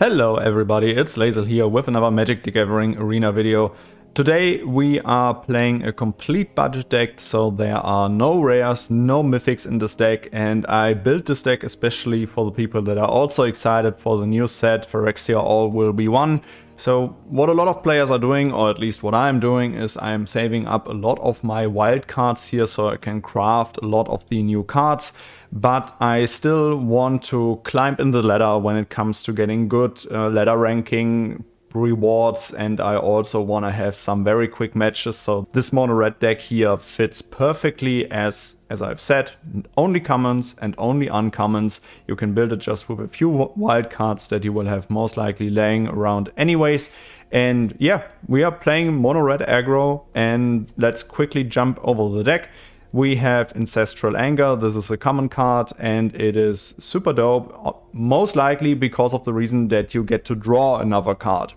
Hello everybody, it's Lazel here with another MTGArena video. Today we are playing a complete budget deck, so there are no rares, no mythics in this deck, and I built this deck especially for the people that are also excited for the new set Phyrexia All Will Be One. So what a lot of players are doing, or at least what I'm doing, is I'm saving up a lot of my wild cards here so I can craft a lot of the new cards. But I still want to climb in the ladder when it comes to getting good ladder ranking rewards, and I also want to have some very quick matches. So this mono red deck here fits perfectly as I've said, only commons and only uncommons. You can build it just with a few wild cards that you will have most likely laying around anyways. And yeah, we are playing mono red aggro, and let's quickly jump over the deck. We have Ancestral Anger. This is a common card and it is super dope, most likely because of the reason that you get to draw another card.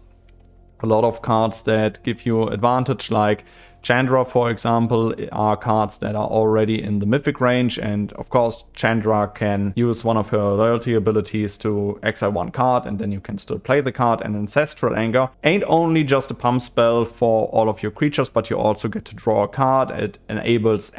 A lot of cards that give you advantage, like Chandra for example, are cards that are already in the mythic range, and of course Chandra can use one of her loyalty abilities to exile one card and then you can still play the card. And Ancestral Anger ain't only just a pump spell for all of your creatures, but you also get to draw a card. It enables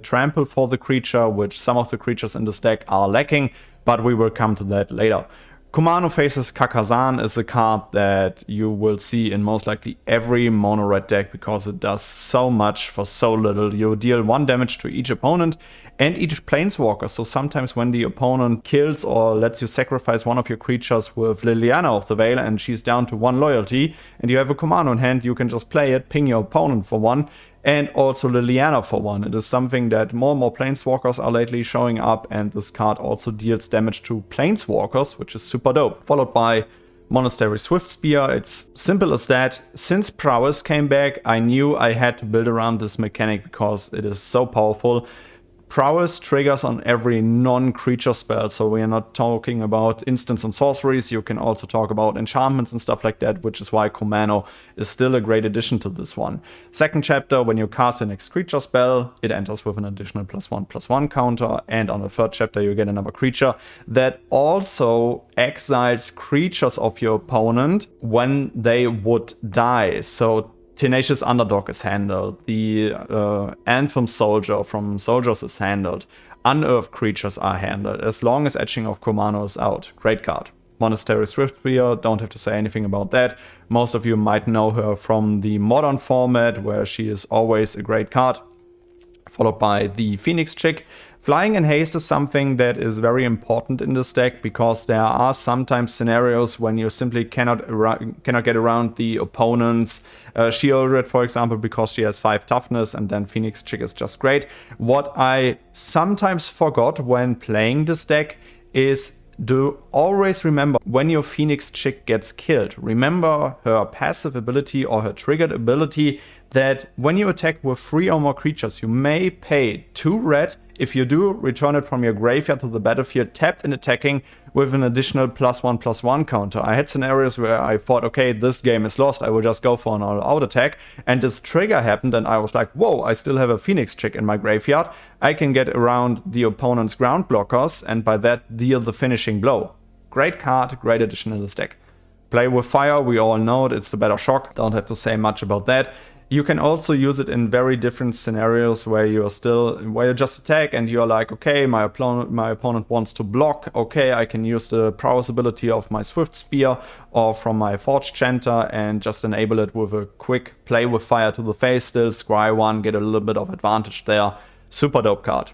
trample for the creature, which some of the creatures in this deck are lacking, but we will come to that later. Kumano Faces Kakazan is a card that you will see in most likely every mono red deck because it does so much for so little. You deal 1 damage to each opponent and each planeswalker. So sometimes when the opponent kills or lets you sacrifice one of your creatures with Liliana of the Veil and she's down to 1 loyalty and you have a Kumano in hand, you can just play it, ping your opponent for 1. And also Liliana for 1. It is something that more and more planeswalkers are lately showing up, and this card also deals damage to planeswalkers, which is super dope. Followed by Monastery Swiftspear. It's simple as that. Since Prowess came back, I knew I had to build around this mechanic because it is so powerful. Prowess triggers on every non-creature spell, so we are not talking about instants and sorceries. You can also talk about enchantments and stuff like that, which is why Kumano is still a great addition to this one. Second chapter, when you cast the next creature spell, it enters with an additional +1/+1 counter, and on the third chapter you get another creature that also exiles creatures of your opponent when they would die. So Tenacious Underdog is handled, the Anthem Soldier from Soldiers is handled, Unearthed creatures are handled, as long as Etching of Kumano is out. Great card. Monastery Swiftspear, don't have to say anything about that. Most of you might know her from the modern format, where she is always a great card. Followed by the Phoenix Chick. Flying in haste is something that is very important in this deck because there are sometimes scenarios when you simply cannot get around the opponent's Shieldred, for example, because she has 5 toughness, and then Phoenix Chick is just great. What I sometimes forgot when playing this deck is do always remember when your Phoenix Chick gets killed, remember her passive ability or her triggered ability that when you attack with 3 or more creatures, you may pay 2 red. If you do, return it from your graveyard to the battlefield tapped and attacking with an additional +1/+1 counter. I had scenarios where I thought, okay, this game is lost, I will just go for an all-out attack, and this trigger happened and I was like, whoa, I still have a Phoenix Chick in my graveyard. I can get around the opponent's ground blockers and by that deal the finishing blow. Great card, great addition in this deck. Play with fire, we all know it, it's the better shock, don't have to say much about that. You can also use it in very different scenarios where you just attack and you're like, okay, my opponent wants to block. Okay, I can use the prowess ability of my Swiftspear or from my Forge Chanter and just enable it with a quick play with fire to the face, still scry 1, get a little bit of advantage there. Super dope card.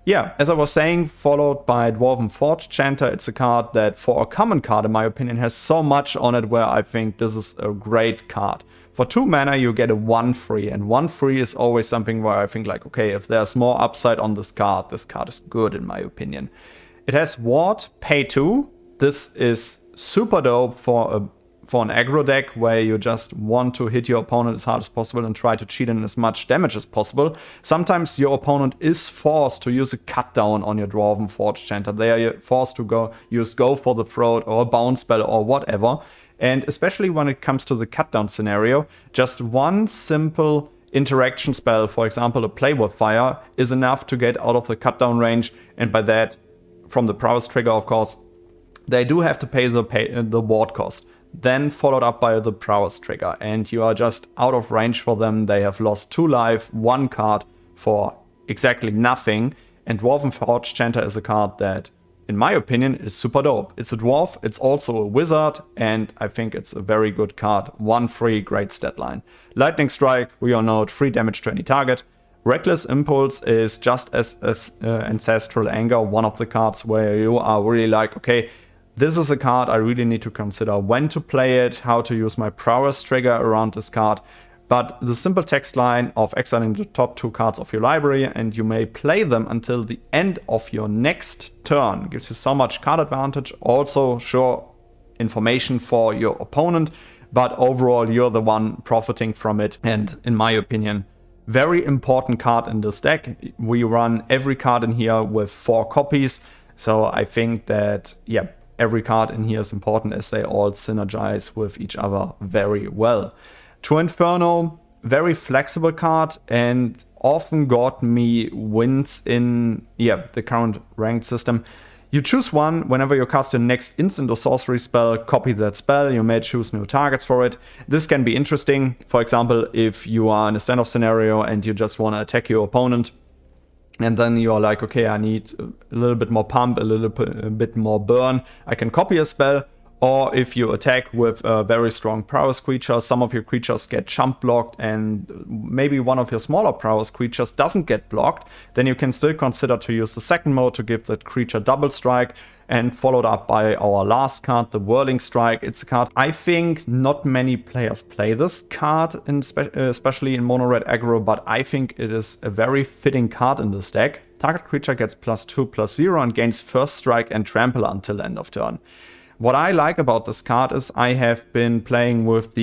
Yeah, as I was saying, followed by Dwarven Forge Chanter. It's a card that, for a common card, in my opinion, has so much on it where I think this is a great card. For 2 mana, you get a 1/3, and 1/3 is always something where I think like, okay, if there's more upside on this card is good in my opinion. It has Ward, pay 2. This is super dope for an aggro deck where you just want to hit your opponent as hard as possible and try to cheat in as much damage as possible. Sometimes your opponent is forced to use a cut down on your Dwarven Forge Chanter. They are forced to go for the throat or a bounce spell or whatever. And especially when it comes to the cut down scenario, just one simple interaction spell, for example a Play with Fire, is enough to get out of the cut down range, and by that, from the prowess trigger of course, they do have to pay the ward cost, then followed up by the prowess trigger, and you are just out of range for them. They have lost 2 life, 1 card for exactly nothing, and Dwarven Forge Chanter is a card that, in my opinion, is super dope. It's a dwarf, it's also a wizard, and I think it's a very good card. 1 free, great stat line. Lightning Strike, we all know it, 3 damage to any target. Reckless Impulse is just as Ancestral Anger, one of the cards where you are really like, okay, this is a card I really need to consider when to play it, how to use my prowess trigger around this card. But the simple text line of exiling the top 2 cards of your library and you may play them until the end of your next turn gives you so much card advantage. Also, sure, information for your opponent, but overall you're the one profiting from it. And in my opinion, very important card in this deck. We run every card in here with 4 copies. So I think that, yeah, every card in here is important as they all synergize with each other very well. True Inferno, very flexible card and often got me wins in the current ranked system. You choose one whenever you cast your next instant or sorcery spell, copy that spell, you may choose new targets for it. This can be interesting, for example, if you are in a standoff scenario and you just want to attack your opponent, and then you're like, okay, I need a little bit more pump, a bit more burn. I can copy a spell. Or if you attack with a very strong prowess creature, some of your creatures get jump blocked and maybe one of your smaller prowess creatures doesn't get blocked, then you can still consider to use the second mode to give that creature double strike, and followed up by our last card, the Whirling Strike. It's a card I think not many players play this card, especially in mono red aggro, but I think it is a very fitting card in this deck. Target creature gets +2/+0 and gains first strike and trample until end of turn. What I like about this card is I have been playing with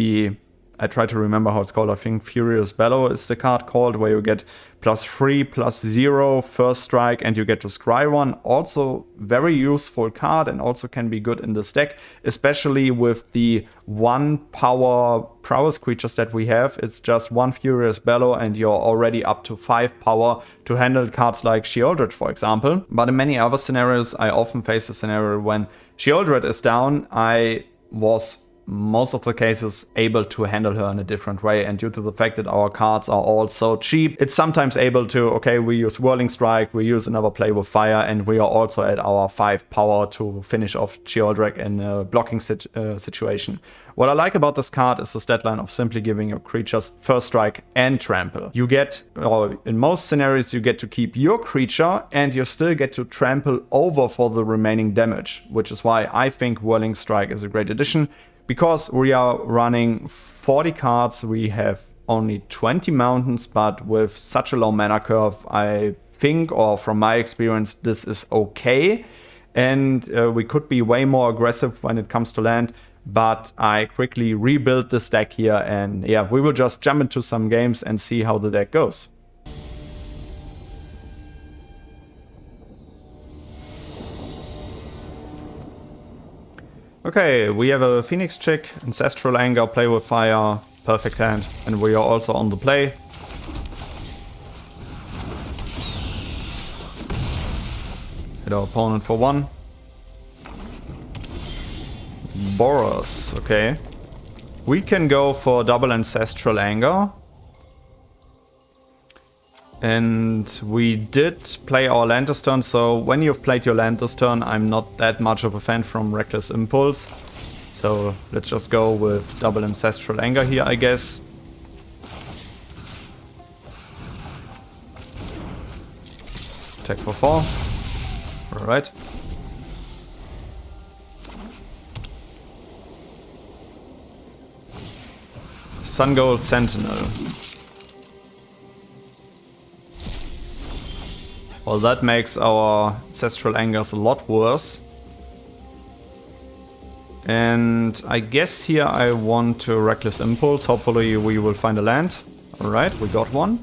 I try to remember how it's called, I think Furious Bellow is the card called, where you get +3/+0 first strike and you get to scry one. Also very useful card and also can be good in this deck, especially with the 1 power prowess creatures that we have. It's just 1 Furious Bellow and you're already up to 5 power to handle cards like Sheoldred, for example. But in many other scenarios, I often face a scenario when Sheoldred is down, I was most of the cases able to handle her in a different way, and due to the fact that our cards are all so cheap, it's sometimes able to, okay, we use Whirling Strike, we use another play with fire, and we are also at our 5 power to finish off Sheoldred in a blocking situation. What I like about this card is the stat line of simply giving your creatures first strike and trample. You get, or in most scenarios, you get to keep your creature and you still get to trample over for the remaining damage, which is why I think Whirling Strike is a great addition. Because we are running 40 cards, we have only 20 mountains, but with such a low mana curve, I think, or from my experience, this is okay. And we could be way more aggressive when it comes to land, but I quickly rebuilt this deck here, and yeah, we will just jump into some games and see how the deck goes. Okay, we have a Phoenix Chick, Ancestral Anger, Play with Fire, perfect hand, and we are also on the play. Hit our opponent for 1. Boros, okay. We can go for double Ancestral Anger. And we did play our land this turn, so when you've played your land this turn, I'm not that much of a fan from Reckless Impulse. So let's just go with double Ancestral Anger here, I guess. Attack for 4. Alright. Sun Gold Sentinel. Well, that makes our Ancestral Angers a lot worse. And I guess here I want to Reckless Impulse. Hopefully we will find a land. Alright, we got one.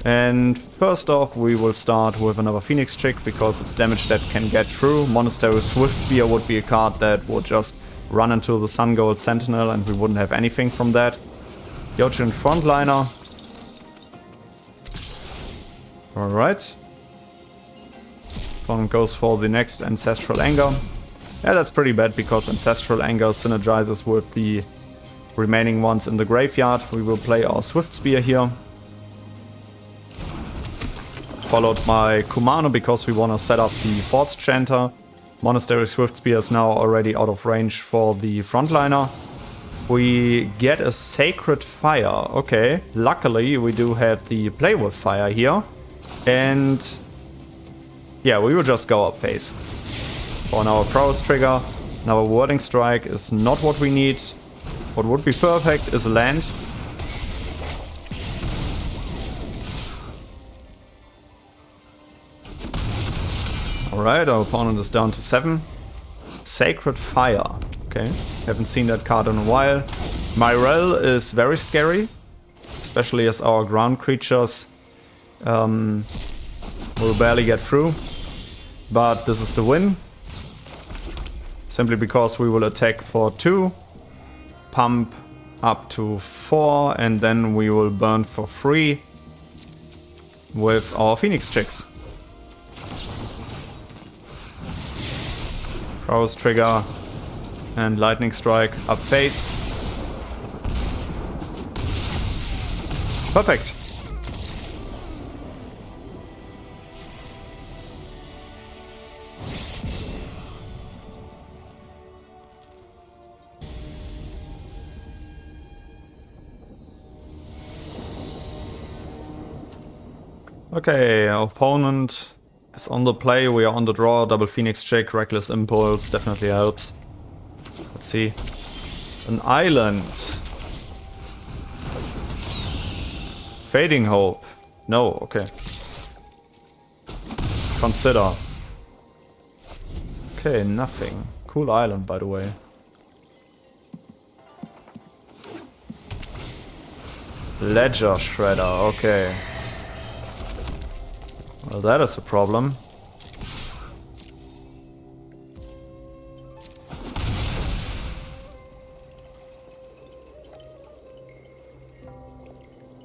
And first off, we will start with another Phoenix Chick, because it's damage that can get through. Monastery Swift Spear would be a card that would just run into the Sun Gold Sentinel and we wouldn't have anything from that. Yojin Frontliner. Alright. Opponent goes for the next Ancestral Anger. Yeah, that's pretty bad because Ancestral Anger synergizes with the remaining ones in the graveyard. We will play our Swift Spear here. Followed by Kumano because we want to set up the Force Chanter. Monastery Swift Spear is now already out of range for the frontliner. We get a Sacred Fire. Okay, luckily we do have the Play with Fire here. And yeah, we will just go up face. On our Prowess trigger, now a Wording Strike is not what we need. What would be perfect is a land. Alright, our opponent is down to 7. Sacred Fire. Okay, haven't seen that card in a while. Myrel is very scary, especially as our ground creatures will barely get through. But this is the win. Simply because we will attack for 2, pump up to 4, and then we will burn for 3 with our Phoenix Chicks. Prowess trigger and Lightning Strike up face. Perfect. Okay, our opponent is on the play, we are on the draw. Double Phoenix Chick, Reckless Impulse definitely helps. Let's see. An island. Fading Hope. No, okay. Consider. Okay, nothing. Cool island, by the way. Ledger Shredder, okay. Well, that is a problem.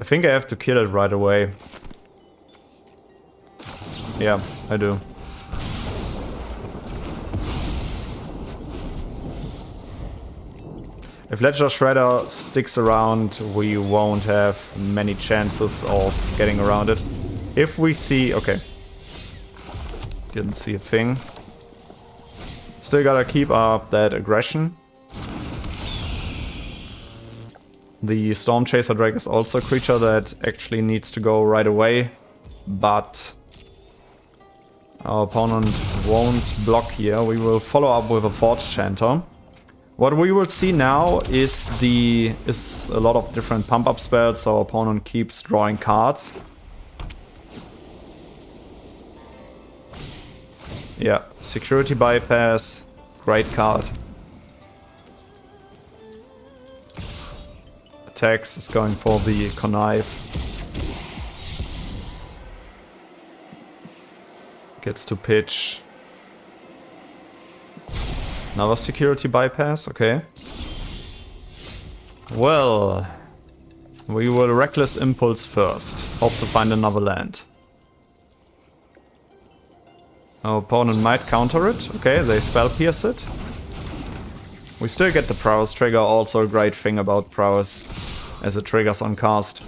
I think I have to kill it right away. Yeah, I do. If Ledger Shredder sticks around, we won't have many chances of getting around it. If we see... okay. Didn't see a thing. Still gotta keep up that aggression. The Storm Chaser Drake is also a creature that actually needs to go right away. But our opponent won't block here. We will follow up with a Forge Chanter. What we will see now is a lot of different pump-up spells, so our opponent keeps drawing cards. Yeah, Security Bypass, great card. Attacks is going for the Connive. Gets to pitch. Another Security Bypass, okay. Well, we will Reckless Impulse first. Hope to find another land. Our opponent might counter it. Okay, they Spell Pierce it. We still get the Prowess trigger, also a great thing about Prowess, as it triggers on cast.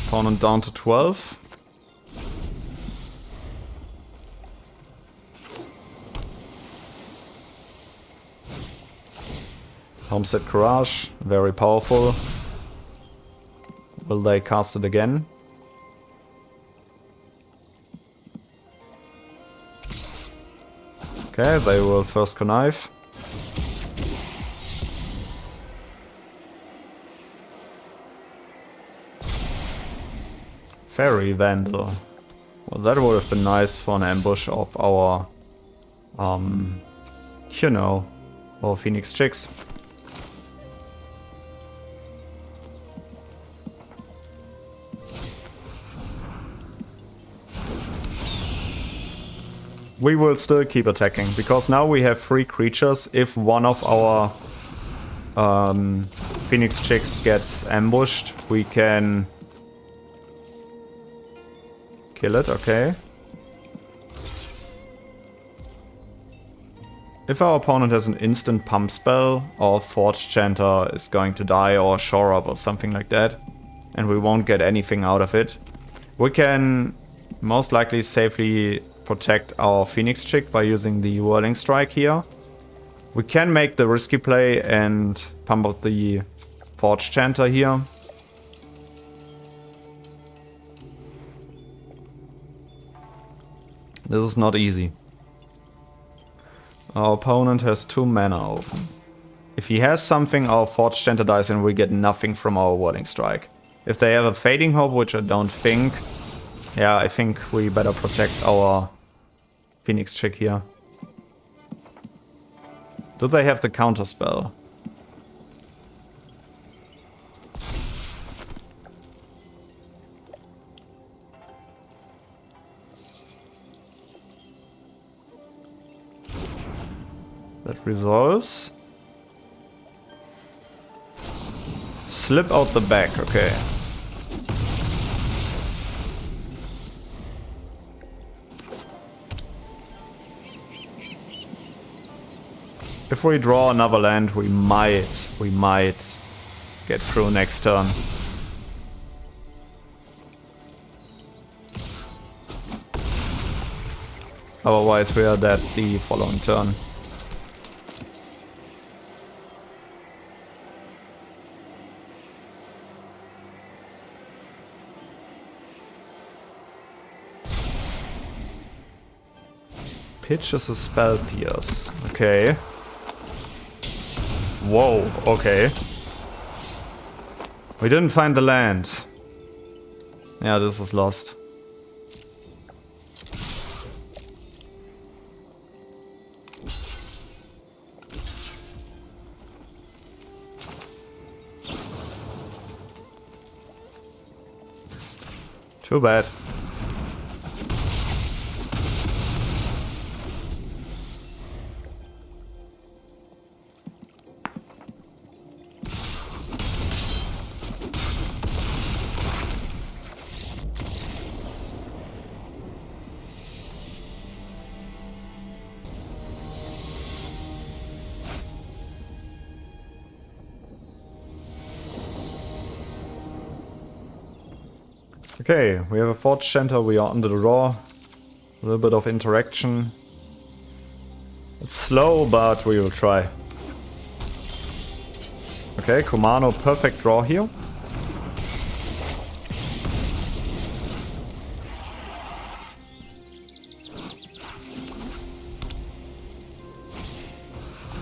Opponent down to 12. Homestead Courage, very powerful. Will they cast it again? Okay, they will first Connive. Fairy Vandal. Well, that would have been nice for an ambush of our, you know, our Phoenix Chicks. We will still keep attacking, because now we have 3 creatures. If one of our Phoenix Chicks gets ambushed, we can kill it, okay. If our opponent has an instant pump spell, or Forge Chanter is going to die, or Shore Up or something like that, and we won't get anything out of it, we can most likely safely protect our Phoenix Chick by using the Whirling Strike here. We can make the risky play and pump out the Forge Chanter here. This is not easy. Our opponent has 2 mana open. If he has something, our Forge Chanter dies and we get nothing from our Whirling Strike. If they have a Fading Hope, which I don't think, yeah, I think we better protect our Phoenix Chick here. Do they have the counter spell? That resolves. Slip out the back, okay. If we draw another land, we might get through next turn. Otherwise we are dead the following turn. Pitch is a spell pierce. Okay. Whoa, okay. We didn't find the land. Yeah, this is lost. Too bad. Okay, we have a Forge Chanter, we are under the draw. A little bit of interaction. It's slow, but we will try. Okay, Kumano, perfect draw here.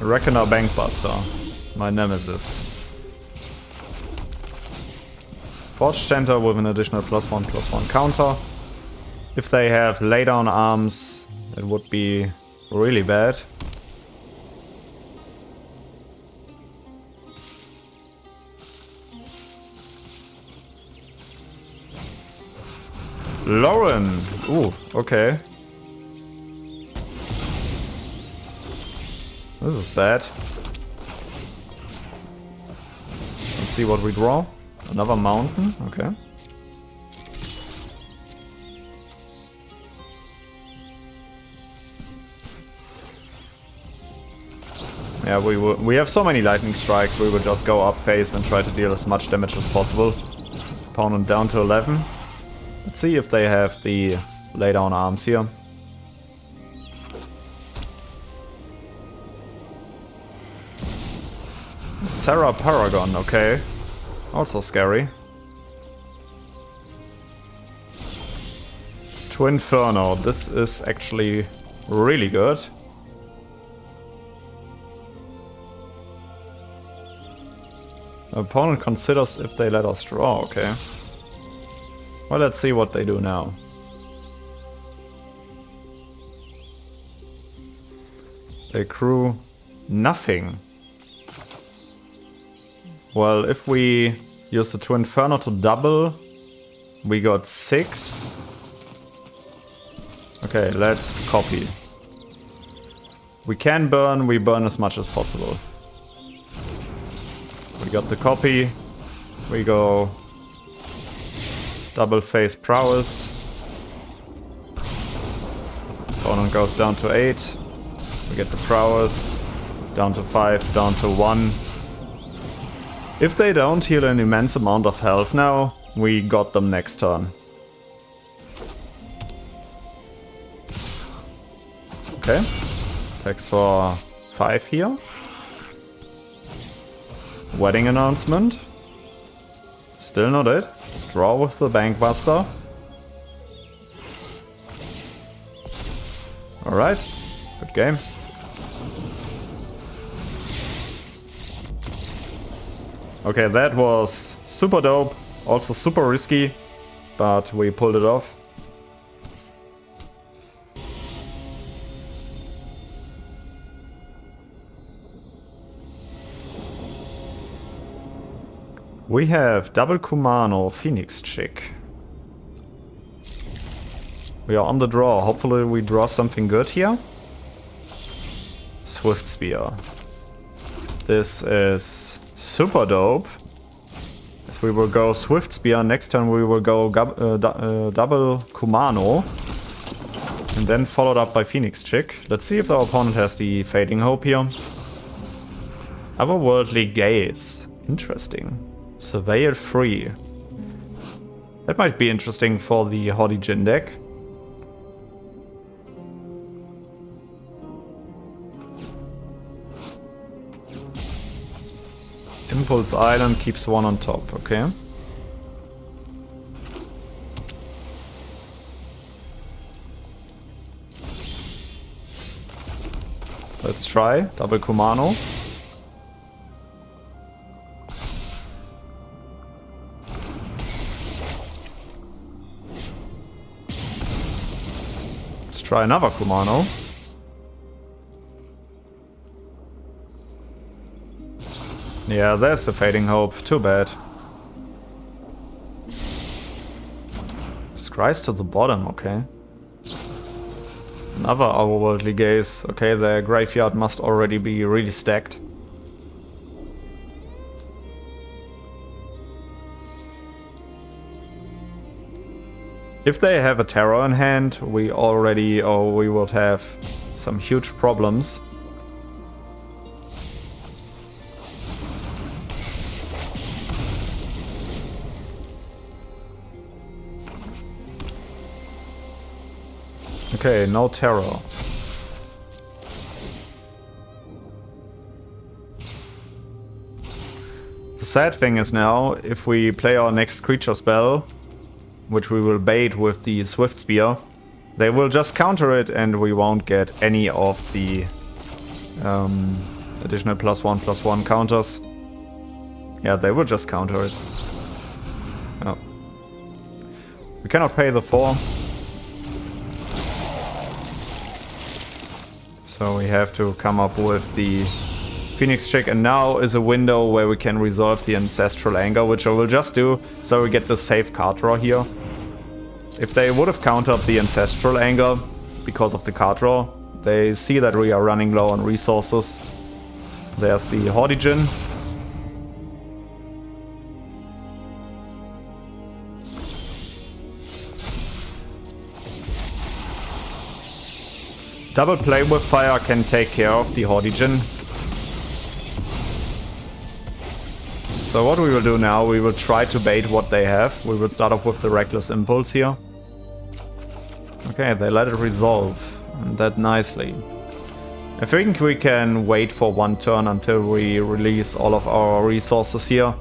Reckoner Bankbuster, my nemesis. Forge Chanter with an additional +1/+1 counter. If they have laydown arms, it would be really bad. Lauren! Ooh, okay. This is bad. Let's see what we draw. Another mountain, okay. Yeah, we have so many lightning strikes, we would just go up phase and try to deal as much damage as possible. Opponent down to 11. Let's see if they have the laydown arms here. Sarah Paragon, okay. Also scary. To Inferno, this is actually really good. Opponent considers if they let us draw, okay. Well, let's see what they do now. They accrue nothing. Well, if we use the Twin Inferno to double, we got 6. Okay, let's copy. We can burn, we burn as much as possible. We got the copy. We go double phase prowess. Opponent goes down to 8. We get the prowess. Down to 5, down to 1. If they don't heal an immense amount of health now, we got them next turn. Okay. Attacks for 5 here. Wedding announcement. Still not it. Draw with the Bankbuster. Alright. Good game. Okay, that was super dope. Also super risky. But we pulled it off. We have double Kumano, Phoenix Chick. We are on the draw. Hopefully we draw something good here. Swift Spear. This is super dope. As we will go Swift Spear. Next turn we will go double Kumano. And then followed up by Phoenix Chick. Let's see if our opponent has the Fading Hope here. Otherworldly Gaze. Interesting. Surveyor 3. That might be interesting for the Hodi Jin deck. Impulse Island keeps 1 on top, okay. Let's try double Kumano. Try another Kumano. Yeah, there's the Fading Hope. Too bad. Scries to the bottom, okay. Another Otherworldly Gaze. Okay, their graveyard must already be really stacked. If they have a Terror in hand, we would have some huge problems. Okay, no Terror. The sad thing is now, if we play our next creature spell, which we will bait with the Swift Spear, they will just counter it and we won't get any of the additional +1/+1 counters. Yeah, they will just counter it. Oh. We cannot pay the 4. So we have to come up with the Phoenix Chick, and now is a window where we can resolve the Ancestral Anger, which I will just do, so we get the safe card draw here. If they would have countered the Ancestral Anger because of the card draw, they see that we are running low on resources. There's the Hodi Jin. Double Play with Fire can take care of the Hodi Jin. So what we will do now, we will try to bait what they have. We will start off with the Reckless Impulse here. Okay, they let it resolve. And that nicely. I think we can wait for 1 turn until we release all of our resources here.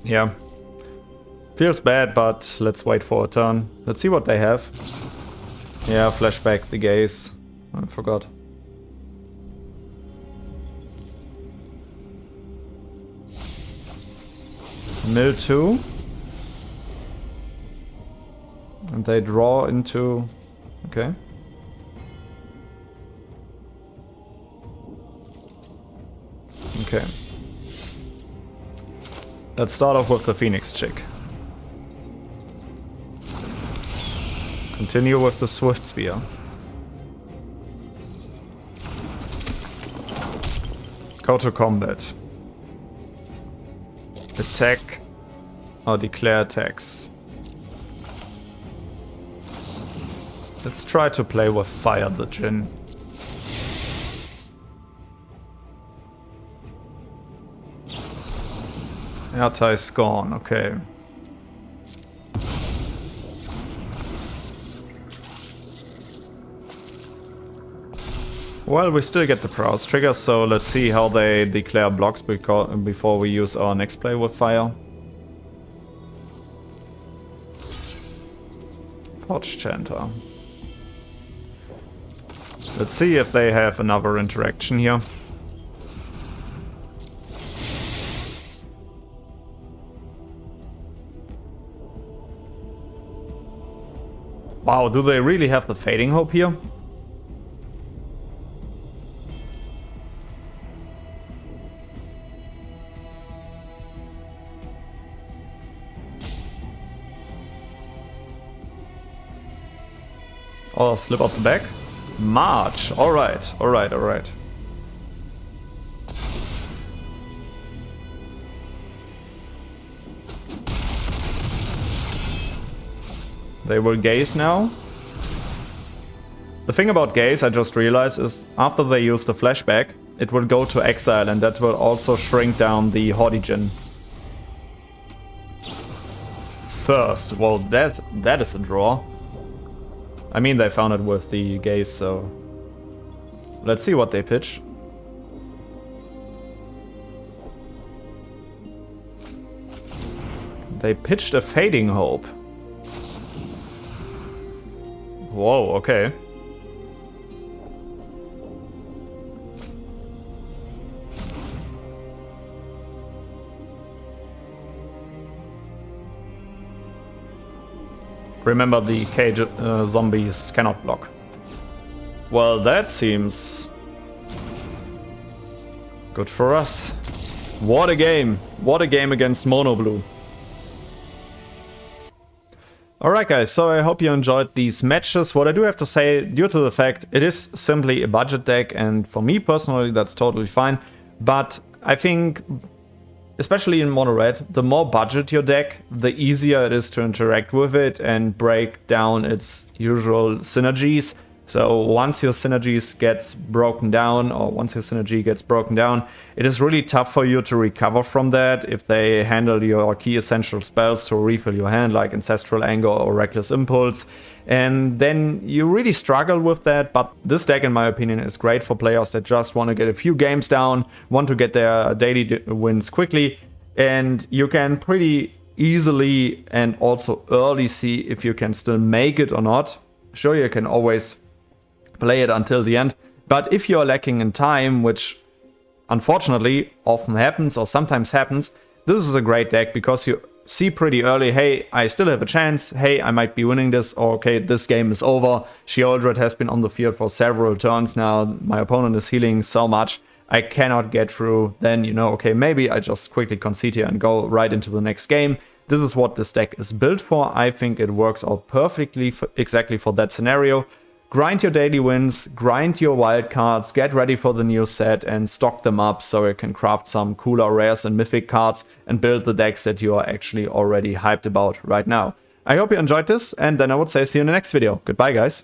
Yeah. Feels bad, but let's wait for a turn. Let's see what they have. Yeah, flashback the gaze. I forgot. Mill 2. And they draw into... Okay. Okay. Let's start off with the Phoenix Chick. Continue with the Swift Spear. Go to combat. Attack or declare attacks. Let's try to play with fire the Djinn. Airtie Scorn, okay. Well, we still get the browse trigger, so let's see how they declare blocks before we use our next play with fire. Forge Chanter. Let's see if they have another interaction here. Wow, do they really have the Fading Hope here? Oh, slip off the back. March. Alright, alright, alright. They will gaze now. The thing about gaze, I just realized, is after they use the flashback, it will go to exile, and that will also shrink down the Horde Djinn. First, well, that is a draw. I mean, they found it with the gaze, so let's see what they pitch. They pitched a Fading Hope. Whoa, okay. Remember, the cage zombies cannot block. Well, that seems good for us. What a game! What a game against Mono Blue. Alright guys, so I hope you enjoyed these matches. What I do have to say, due to the fact it is simply a budget deck, and for me personally that's totally fine, but I think, especially in mono red, the more budget your deck, the easier it is to interact with it and break down its usual synergies. So once your synergies gets broken down, or once your synergy gets broken down, it is really tough for you to recover from that if they handle your key essential spells to refill your hand, like Ancestral Anger or Reckless Impulse. And then you really struggle with that, but this deck, in my opinion, is great for players that just want to get a few games down, want to get their daily wins quickly, and you can pretty easily and also early see if you can still make it or not. Sure, you can always play it until the end, but if you're lacking in time, which unfortunately often happens or sometimes happens, this is a great deck because you see pretty early, hey, I still have a chance, hey, I might be winning this, or okay, this game is over, Sheoldred has been on the field for several turns now, my opponent is healing so much, I cannot get through, then you know, okay, maybe I just quickly concede here and go right into the next game. This is what this deck is built for. I think it works out perfectly exactly for that scenario. Grind your daily wins, grind your wild cards, get ready for the new set and stock them up so you can craft some cooler rares and mythic cards and build the decks that you are actually already hyped about right now. I hope you enjoyed this, and then I would say see you in the next video. Goodbye guys.